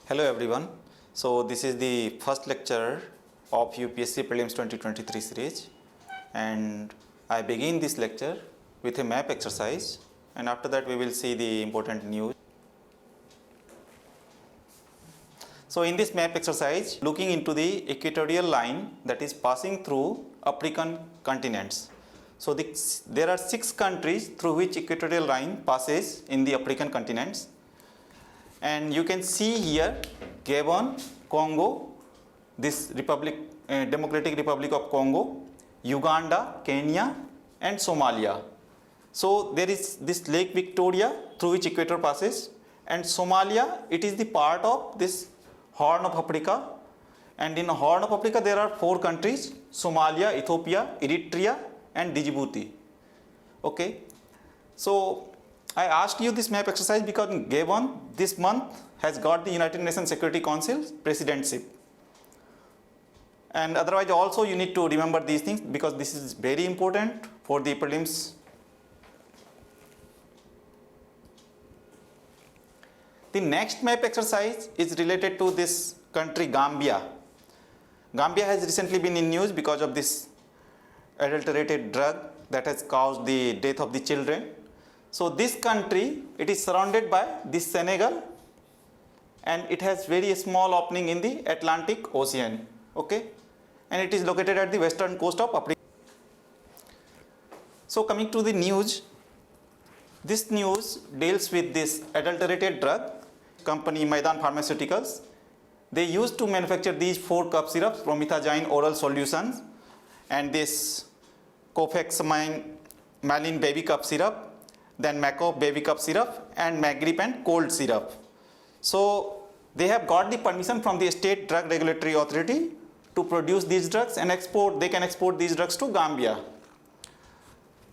Hello everyone. So this is the first lecture of UPSC Prelims 2023 series, and I begin this lecture with a map exercise, and after that we will see the important news. So in this map exercise, looking into the equatorial line that is passing through African continents. So there are 6 countries through which equatorial line passes in the African continents. And you can see here Gabon, Congo, this Democratic Republic of Congo, Uganda, Kenya and Somalia. So there is this Lake Victoria through which equator passes, and Somalia, it is the part of this Horn of Africa, and in Horn of Africa there are 4 countries: Somalia, Ethiopia, Eritrea and Djibouti. Okay, so I asked you this map exercise because Gabon this month has got the United Nations Security Council presidentship, and otherwise also you need to remember these things because this is very important for the prelims. The next map exercise is related to this country Gambia. Gambia has recently been in news because of this adulterated drug that has caused the death of the children. So this country, it is surrounded by this Senegal, and it has very small opening in the Atlantic Ocean, okay, and it is located at the western coast of Africa. So coming to the news, this news deals with this adulterated drug company Mylan Pharmaceuticals. They used to manufacture these 4 cough syrups, promethazine oral solutions, and this cofexamine Malin baby cough syrup, then Macop baby cough syrup and Magrip and cold syrup. So they have got the permission from the state drug regulatory authority to produce these drugs and they can export these drugs to Gambia.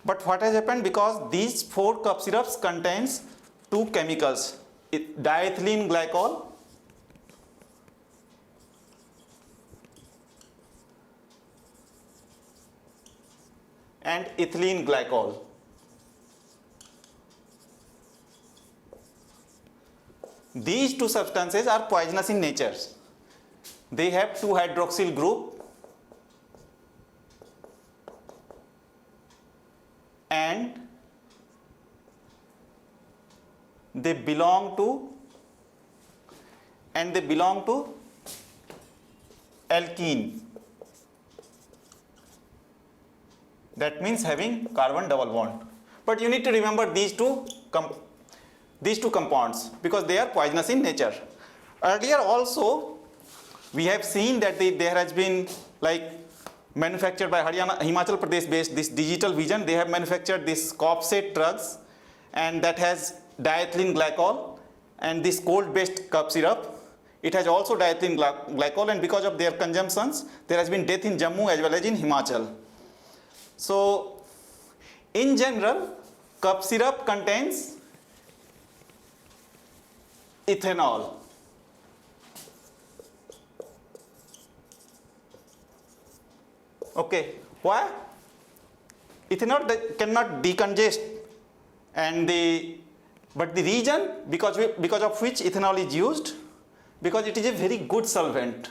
But what has happened, because these 4 cough syrups contains 2 chemicals, diethylene glycol and ethylene glycol. These 2 substances are poisonous in nature. They have 2 hydroxyl group and they belong to alkene. That means having carbon double bond. But you need to remember these two compounds because they are poisonous in nature. Earlier also we have seen that there has been like manufactured by Himachal Pradesh based this Digital Vision. They have manufactured this Copset drugs, and that has diethylene glycol, and this cold based cough syrup, it has also diethylene glycol, and because of their consumptions there has been death in Jammu as well as in Himachal. So in general, cough syrup contains ethanol. Okay, why? Ethanol cannot decongest, but the reason because of which ethanol is used, because it is a very good solvent.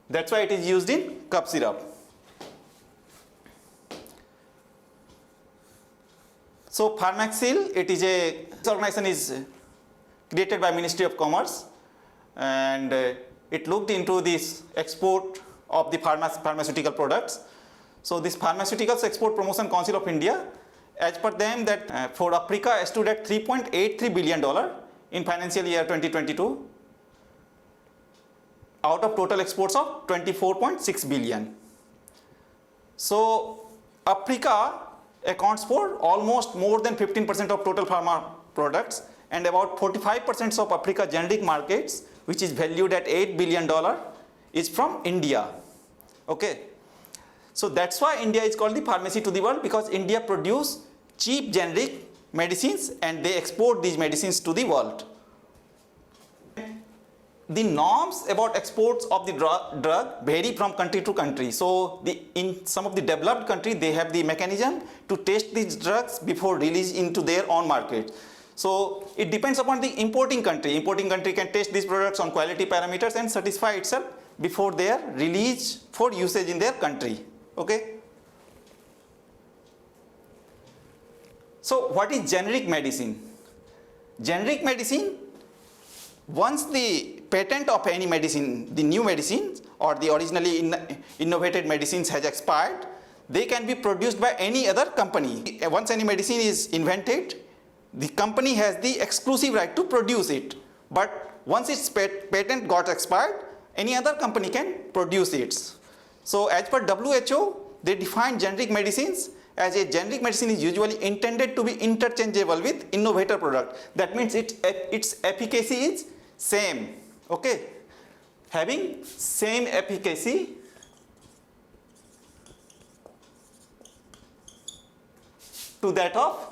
That's why it is used in cough syrup. So Pharmaxil, this organization is created by Ministry of Commerce, and it looked into this export of the pharmaceutical products. So this Pharmaceuticals Export Promotion Council of India, as per them, that for Africa stood at $3.83 billion in financial year 2022 out of total exports of 24.6 billion. So Africa accounts for almost more than 15% of total pharma products, and about 45% of Africa generic markets, which is valued at $8 billion, is from India. Okay, so that's why India is called the pharmacy to the world, because India produce cheap generic medicines and they export these medicines to the world. the norms about exports of the drug vary from country to country. So in some of the developed countries, they have the mechanism to test these drugs before release into their own market. So it depends upon the importing country. Importing country can test these products on quality parameters and satisfy itself before they are released for usage in their country. Okay. So what is generic medicine? Generic medicine, once the patent of any medicine, the new medicine or the originally innovated medicines has expired, they can be produced by any other company. Once any medicine is invented, the company has the exclusive right to produce it. But once its patent got expired, any other company can produce it. So as per WHO, they define generic medicines as a generic medicine is usually intended to be interchangeable with innovator product. That means its efficacy is same. Okay, having same efficacy to that of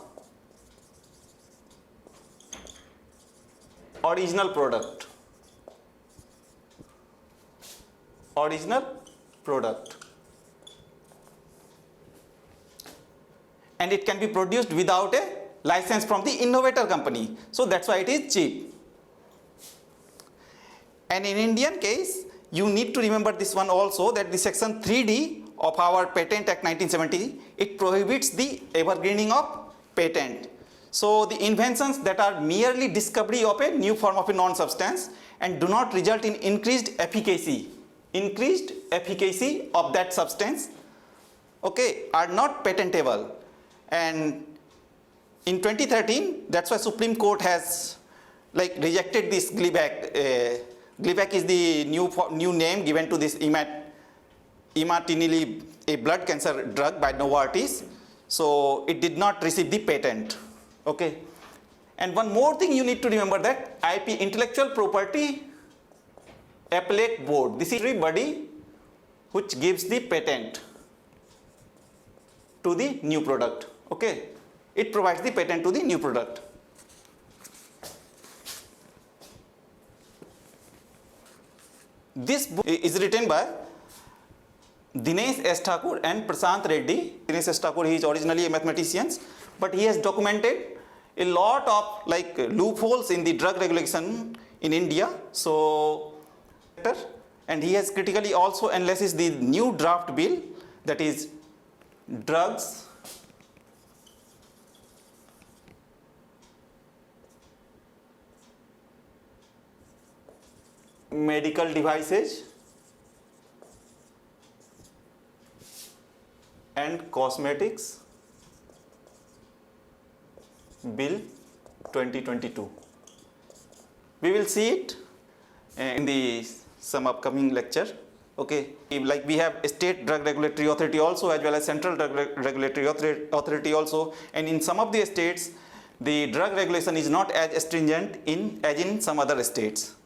original product. And it can be produced without a license from the innovator company. So that's why it is cheap. And in Indian case, you need to remember this one also, that the section 3D of our Patent Act 1970, it prohibits the evergreening of patent. So the inventions that are merely discovery of a new form of a non-substance and do not result in increased efficacy of that substance, okay, are not patentable. And in 2013, that's why Supreme Court has rejected this Gleevec. Gleevec is the new name given to this imatinib, a blood cancer drug by Novartis. So it did not receive the patent. Okay. And one more thing you need to remember, that IP, Intellectual Property Appellate Board, this is the body which gives the patent to the new product. Okay. It provides the patent to the new product. This book is written by Dinesh S. Thakur and Prashant Reddy. Dinesh S. Thakur, he is originally a mathematician, but he has documented a lot of loopholes in the drug regulation in India. So, and he has critically also analyzed the new draft bill, that is drugs medical devices and cosmetics bill 2022. We will see it in some upcoming lecture. Okay, like we have a state drug regulatory authority also, as well as central drug regulatory authority also, and in some of the states the drug regulation is not as stringent as in some other states.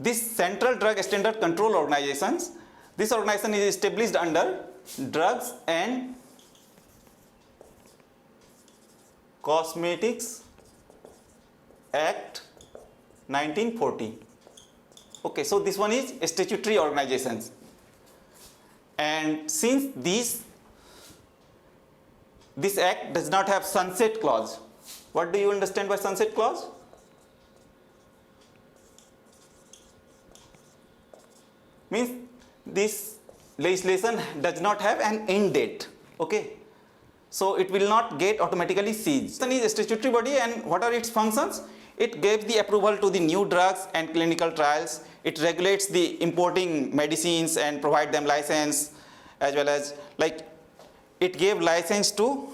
This Central Drug Standard Control Organizations, this organization is established under Drugs and Cosmetics Act 1940. Okay, so this one is a statutory organizations. And since this act does not have sunset clause, what do you understand by sunset clause? Means this legislation does not have an end date. Okay, so it will not get automatically seized. It is a statutory body, and what are its functions? It gives the approval to the new drugs and clinical trials. It regulates the importing medicines and provide them license, as well as it gave license to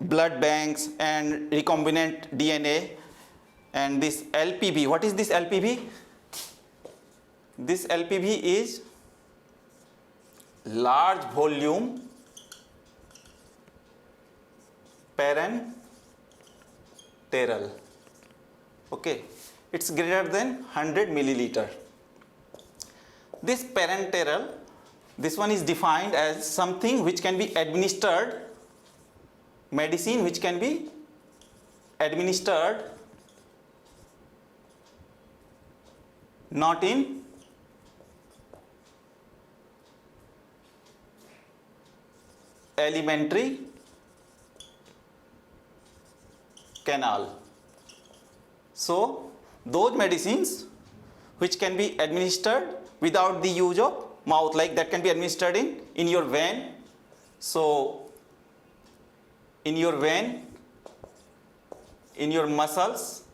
blood banks and recombinant DNA. And this LPV, what is this LPV? This LPV is large volume parenteral. Okay, it's greater than 100 milliliter. This parenteral, this one is defined as something which can be administered, medicine which can be administered not in alimentary canal. So those medicines which can be administered without the use of mouth, like that can be administered in your vein. So in your vein, in your muscles,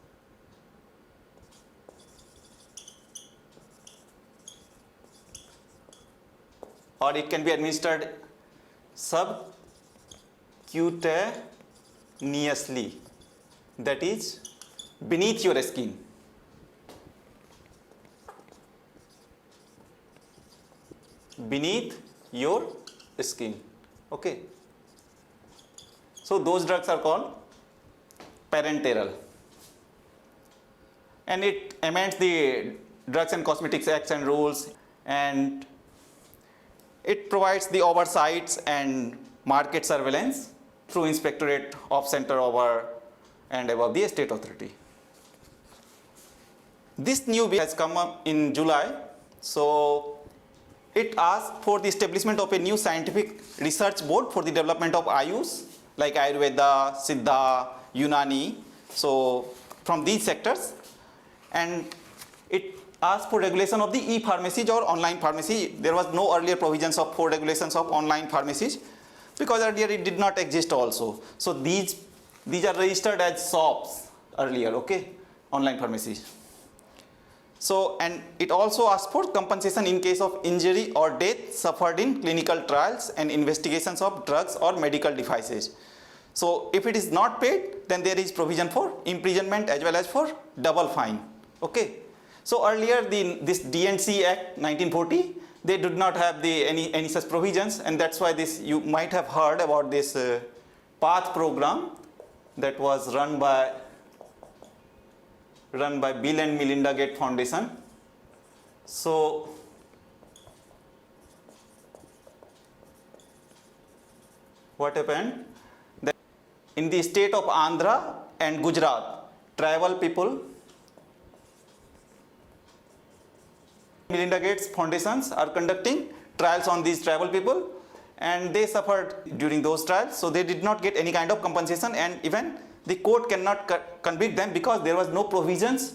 or it can be administered subcutaneously, that is beneath your skin. Beneath your skin. Okay. So those drugs are called parenteral. And it amends the Drugs and Cosmetics Acts and rules, and it provides the oversights and market surveillance through Inspectorate of Center over and above the state authority. This new bill has come up in July. So it asks for the establishment of a new scientific research board for the development of Ayush, like Ayurveda, Siddha, Unani, so from these sectors. And it asks for regulation of the e-pharmacies or online pharmacy. There was no earlier provisions for regulations of online pharmacies, because earlier it did not exist also. So these are registered as shops earlier, okay, online pharmacies. So, and it also asks for compensation in case of injury or death suffered in clinical trials and investigations of drugs or medical devices. So if it is not paid, then there is provision for imprisonment as well as for double fine. Okay. So earlier this DNC Act 1940, they did not have any such provisions, and that's why this, you might have heard about this PATH program that was run by Bill and Melinda Gates Foundation. So what happened, that in the state of Andhra and Gujarat, tribal people, Melinda Gates Foundations are conducting trials on these tribal people, and they suffered during those trials, so they did not get any kind of compensation, and even the court cannot convict them because there was no provisions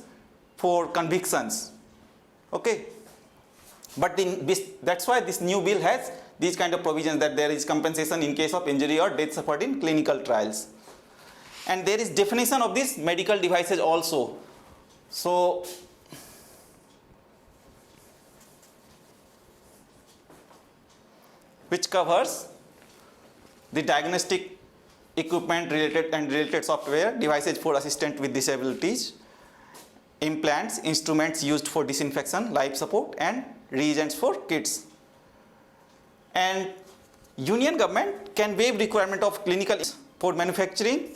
for convictions. Okay. But that's why this new bill has these kind of provisions, that there is compensation in case of injury or death suffered in clinical trials. And there is definition of these medical devices also. So which covers the diagnostic equipment related software, devices for assistant with disabilities, implants, instruments used for disinfection, life support, and reagents for kids. And union government can waive requirement of clinical for manufacturing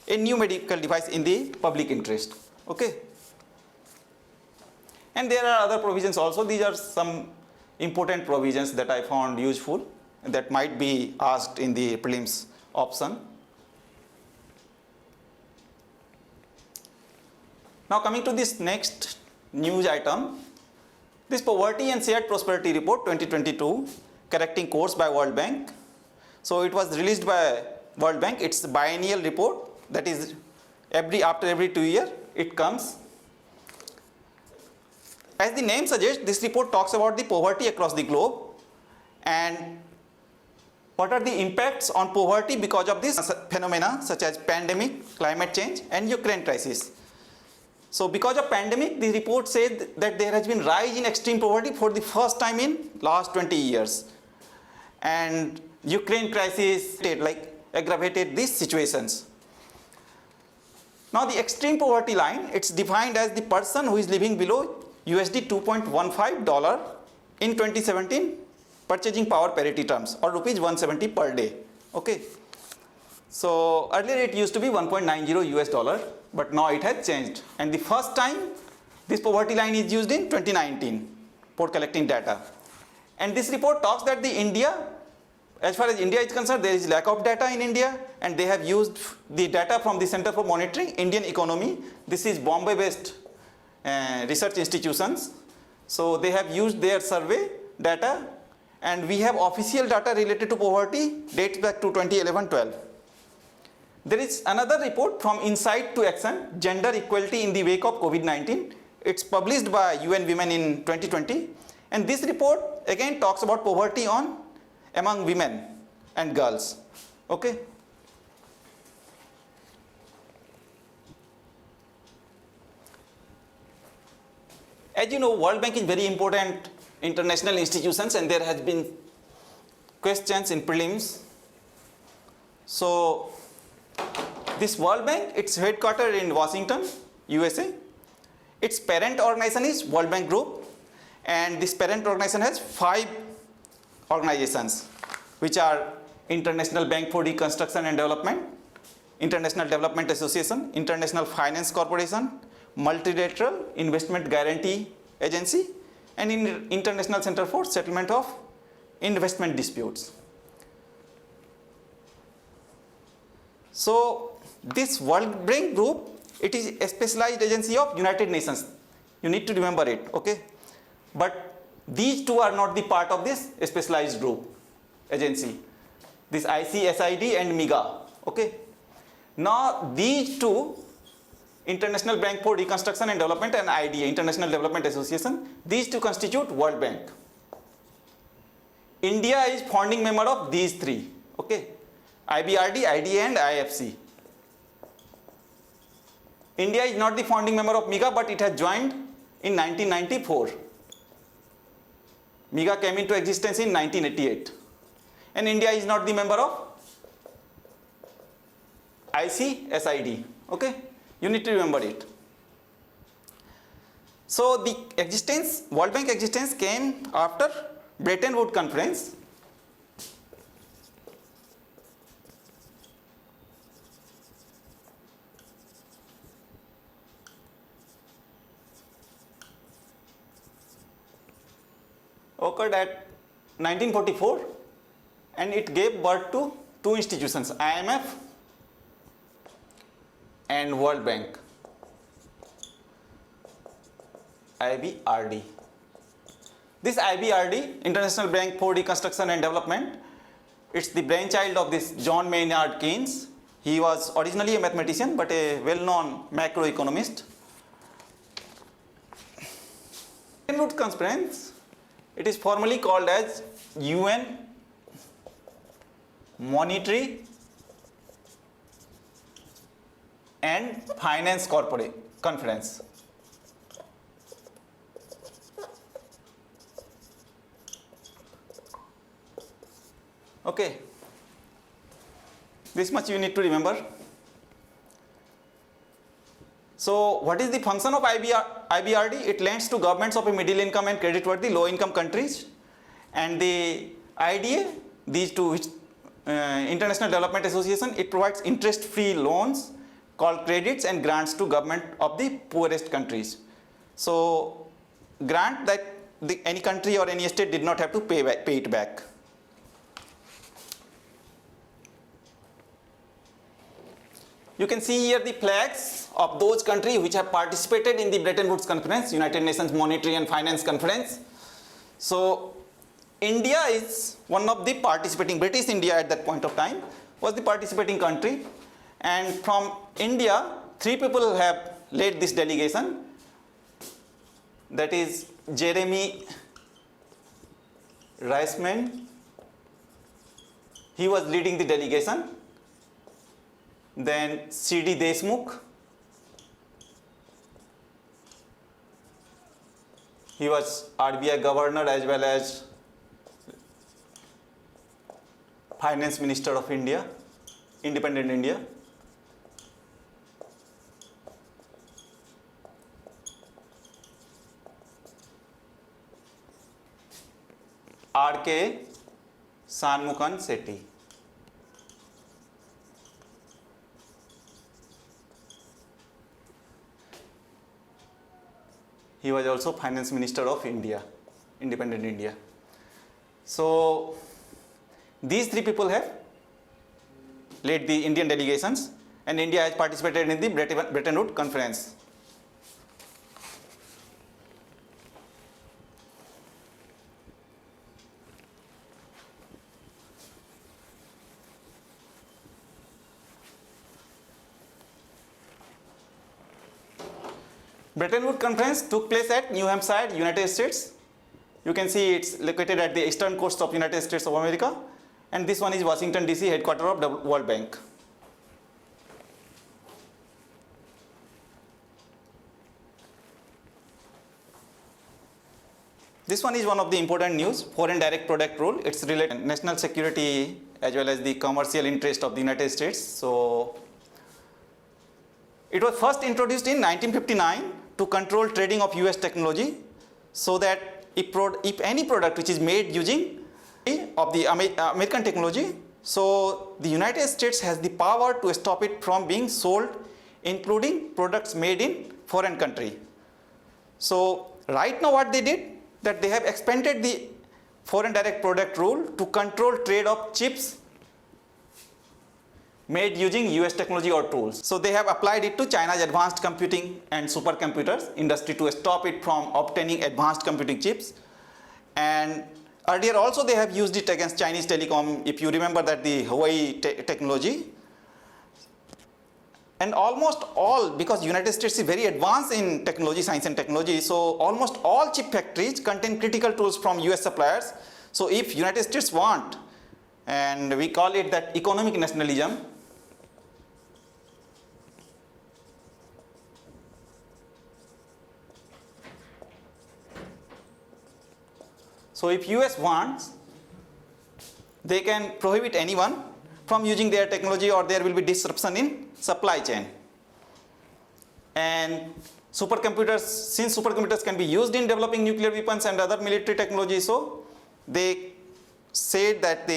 a new medical device in the public interest. Okay. And there are other provisions also. These are some important provisions that I found useful, that might be asked in the prelims option. Now coming to this next news item, this Poverty and Shared Prosperity Report 2022, correcting course by World Bank. So it was released by World Bank. It's a biennial report, that is after every 2 years it comes. As the name suggests, this report talks about the poverty across the globe and what are the impacts on poverty because of this phenomena such as pandemic, climate change, and Ukraine crisis. So because of pandemic, the report said that there has been rise in extreme poverty for the first time in last 20 years. And Ukraine crisis aggravated these situations. Now the extreme poverty line, it's defined as the person who is living below USD $2.15 in 2017 purchasing power parity terms, or rupees 170 per day. Okay. So earlier it used to be 1.90 US dollar, but now it has changed. And the first time this poverty line is used in 2019 for collecting data. And this report talks that as far as India is concerned, there is lack of data in India, and they have used the data from the Center for Monitoring Indian Economy. This is Bombay based research institutions. So they have used their survey data, and we have official data related to poverty dates back to 2011-12. There is another report from Insight to Action, Gender Equality in the Wake of COVID-19. It's published by UN Women in 2020. And this report again talks about poverty among women and girls. Okay. As you know, World Bank is very important international institutions, and there has been questions in prelims. So this World Bank, it's headquartered in Washington, USA. Its parent organization is World Bank Group, and this parent organization has 5 organizations, which are International Bank for Reconstruction and Development, International Development Association, International Finance Corporation, Multilateral Investment Guarantee Agency, and International Center for Settlement of Investment Disputes. So this World Bank Group, it is a specialized agency of United Nations. You need to remember it, okay? But these two are not the part of this specialized group agency. This ICSID and MIGA, okay? Now these two, International Bank for Reconstruction and Development and IDA, International Development Association, these two constitute World Bank. India is founding member of these 3, okay? IBRD, IDA and IFC. India is not the founding member of MIGA, but it has joined in 1994. MIGA came into existence in 1988. And India is not the member of ICSID, okay? You need to remember it. So the existence, World Bank existence came after Bretton Woods Conference. Occurred at 1944, and it gave birth to 2 institutions, IMF and World Bank, IBRD. This IBRD, International Bank for Reconstruction and Development, it's the brainchild of this John Maynard Keynes. He was originally a mathematician but a well-known macroeconomist. Bretton Woods Conference, it is formally called as UN Monetary and Finance Conference. Okay, this much you need to remember. So what is the function of IBRD? It lends to governments of a middle income and creditworthy low income countries, and the IDA, these two, which International Development Association, it provides interest free loans called credits and grants to government of the poorest countries. So grant that any country or any state did not have to pay it back. You can see here the flags of those countries which have participated in the Bretton Woods Conference, United Nations Monetary and Finance Conference. So India is one of the participating, British India at that point of time was the participating country, and from India 3 people have led this delegation, that is Jeremy Reisman, he was leading the delegation. Then C.D. Deshmukh, he was RBI governor as well as Finance Minister of India, independent India. R.K. Shanmugam Shetty. He was also Finance Minister of India, independent India. So these 3 people have led the Indian delegations, and India has participated in the Bretton Woods Conference. Bretton Woods Conference took place at New Hampshire, United States. You can see it's located at the eastern coast of United States of America. And this one is Washington DC, headquarters of the World Bank. This one is one of the important news, foreign direct product rule. It's related to national security as well as the commercial interest of the United States. So it was first introduced in 1959 to control trading of US technology, so that if any product which is made using of the American technology, so the United States has the power to stop it from being sold, including products made in foreign country. So right now what they did, that they have expanded the foreign direct product rule to control trade of chips made using US technology or tools. So they have applied it to China's advanced computing and supercomputers industry to stop it from obtaining advanced computing chips. And earlier also they have used it against Chinese telecom, if you remember that the Huawei technology. And almost all, because United States is very advanced in technology, science and technology, so almost all chip factories contain critical tools from US suppliers. So if United States want, and we call it that economic nationalism, so if US wants, they can prohibit anyone from using their technology, or there will be disruption in supply chain. And supercomputers, since supercomputers can be used in developing nuclear weapons and other military technology, so they said that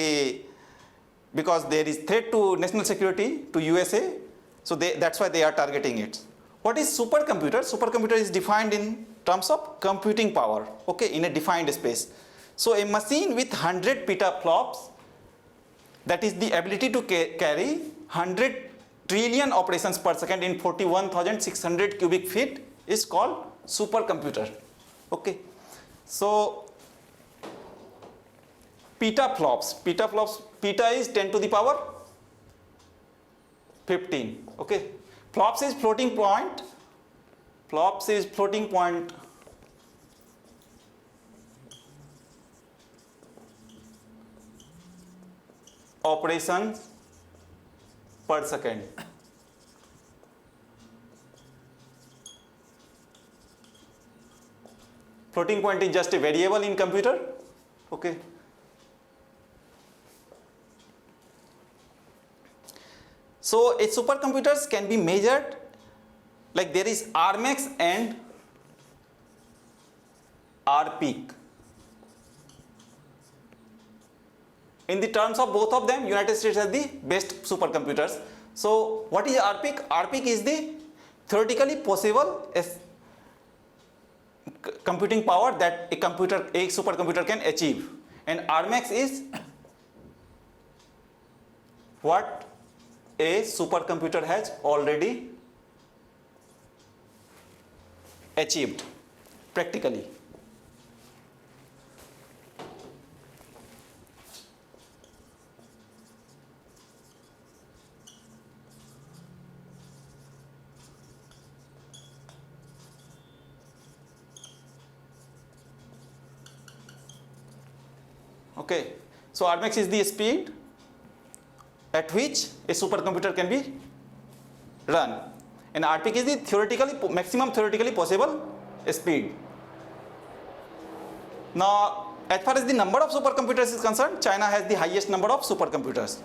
because there is threat to national security to USA, so that's why they are targeting it. What is supercomputer? Supercomputer is defined in terms of computing power, okay, in a defined space. So a machine with 100 petaflops, that is the ability to carry 100 trillion operations per second in 41,600 cubic feet, is called supercomputer. Okay. So petaflops, peta is 10 to the power 15. Okay. Flops is floating point. Flops is floating point. Operations per second. Floating point is just a variable in computer. Okay. So a supercomputers can be measured, like there is Rmax and Rpeak. In the terms of both of them, United States has the best supercomputers. So what is Rpeak? Rpeak is the theoretically possible computing power that a supercomputer can achieve. And Rmax is what a supercomputer has already achieved practically. Okay, so Rmax is the speed at which a supercomputer can be run, and Rpeak is the maximum theoretically possible speed. Now, as far as the number of supercomputers is concerned, China has the highest number of supercomputers.